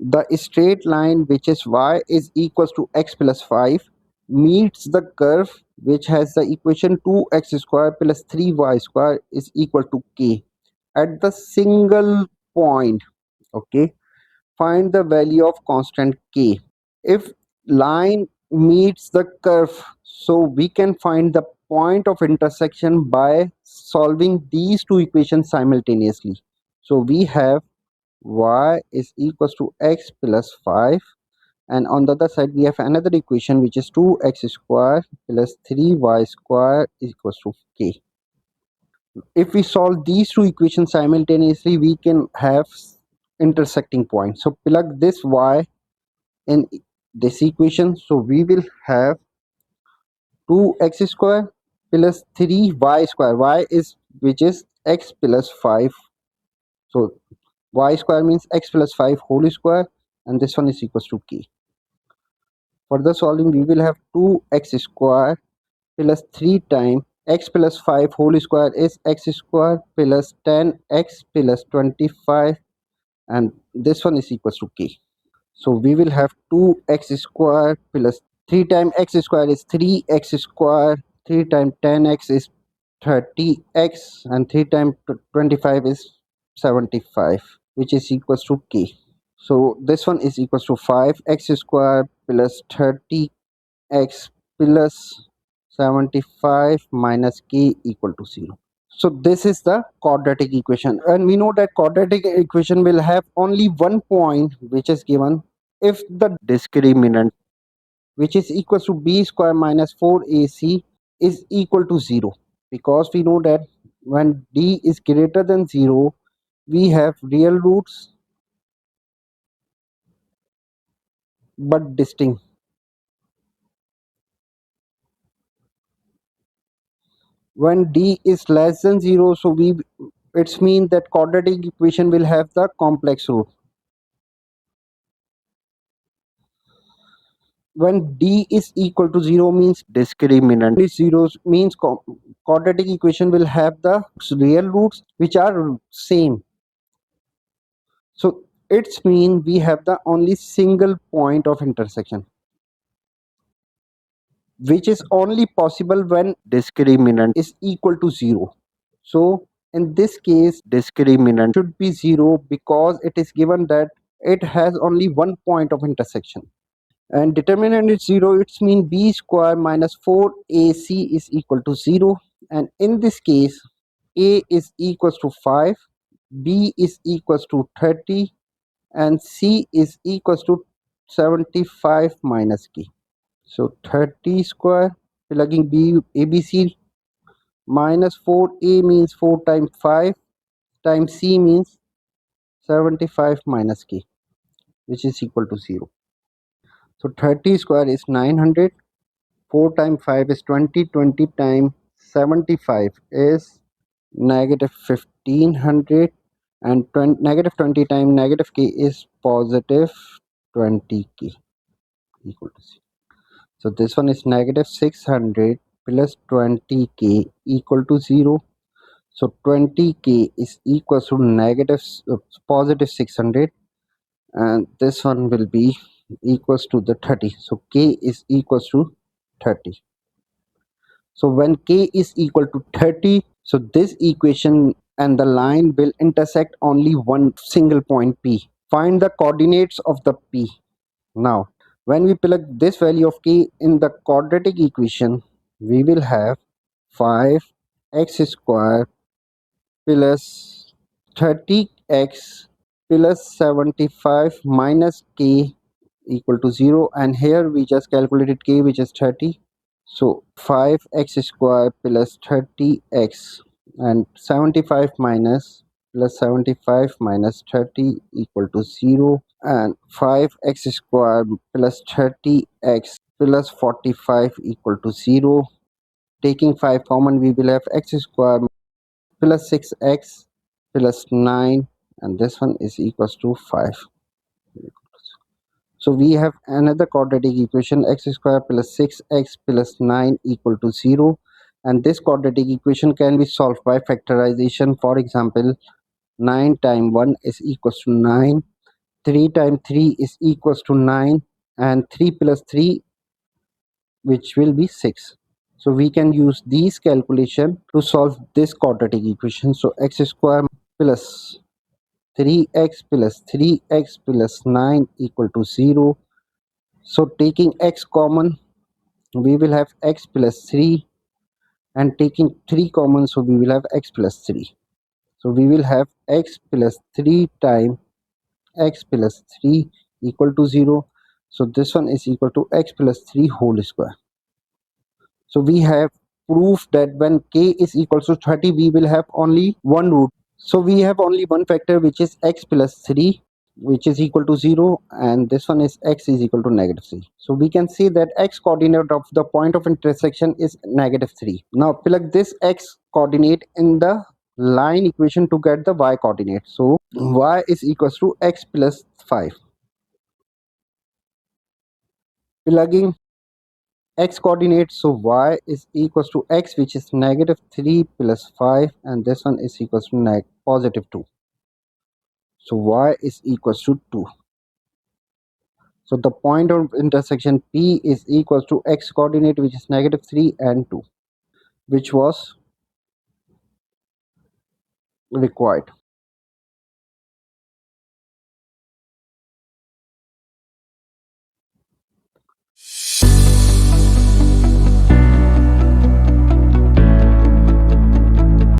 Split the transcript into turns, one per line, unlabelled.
The straight line which is y is equals to x plus 5 meets the curve which has the equation 2x square plus 3y square is equal to k at the single point. Okay, find the value of constant k. If line meets the curve, so we can find the point of intersection by solving these two equations simultaneously. So we have y is equals to x plus 5, and on the other side we have another equation which is 2x square plus 3y square is equals to k. If we solve these two equations simultaneously, we can have intersecting points. So plug this y in this equation, so we will have 2x square plus 3y square, y is which is x plus 5, so y square means x plus 5 whole square, and this one is equals to k. Further solving, we will have 2x square plus 3 times x plus 5 whole square is x square plus 10x plus 25, and this one is equals to k. So we will have 2x square plus 3 times x square is 3x square, 3 times 10x is 30x, and 3 times 25 is 75, which is equals to k. So this one is equals to 5x square plus 30x plus 75 minus k equal to 0. So this is the quadratic equation, and we know that quadratic equation will have only one point which is given if the discriminant which is equals to b square minus 4ac is equal to 0, because we know that when d is greater than 0 we have real roots but distinct. When d is less than 0, so it's mean that quadratic equation will have the complex root. When d is equal to 0 means discriminant is 0 means quadratic equation will have the real roots which are same. So it's mean we have the only single point of intersection, which is only possible when discriminant is equal to 0. So in this case discriminant should be 0 because it is given that it has only one point of intersection. And determinant is 0, it's mean b square minus 4ac is equal to 0, and in this case a is equals to 5, b is equals to 30, and c is equals to 75 minus k. So 30 square plugging b abc minus 4a means 4 times 5 times c means 75 minus k, which is equal to 0. So 30 square is 900, 4 times 5 is 20, 20 times 75 is negative 1500, and negative 20 times negative k is positive 20k equal to 0. So this one is negative 600 plus 20k equal to 0. So 20k is equal to negative positive 600, and this one will be equals to the 30. So k is equals to 30. So when k is equal to 30, so this equation and the line will intersect only one single point p. Find the coordinates of the p. Now when we plug this value of k in the quadratic equation, we will have 5x square plus 30x plus 75 minus k equal to 0, and here we just calculated k which is 30. So 5x square plus 30x and 75 minus plus 75 minus 30 equal to 0, and 5x square plus 30x plus 45 equal to 0. Taking 5 common, we will have x square plus 6x plus 9, and this one is equals to 5. So we have another quadratic equation, x square plus 6x plus 9 equal to 0, and this quadratic equation can be solved by factorization. For example, 9 times 1 is equals to 9, 3 times 3 is equals to 9, and 3 plus 3, which will be 6. So we can use these calculation to solve this quadratic equation. So x square plus 3x plus 3x plus 9 equal to 0. So taking x common, we will have x plus 3, and taking 3 common, so we will have x plus 3. So we will have x plus 3 times x plus 3 equal to 0. So this one is equal to x plus 3 whole square. So we have proof that when k is equal to 30, we will have only one root. So we have only one factor, which is x plus 3, which is equal to 0, and this one is x is equal to negative 3. So we can say that x coordinate of the point of intersection is negative 3. Now plug this x coordinate in the line equation to get the y coordinate. So y is equals to x plus 5. Plugging x coordinate, so y is equals to x, which is negative 3 plus 5, and this one is equals to positive 2. So y is equals to 2. So the point of intersection P is equals to x coordinate, which is negative 3 and 2, which was required.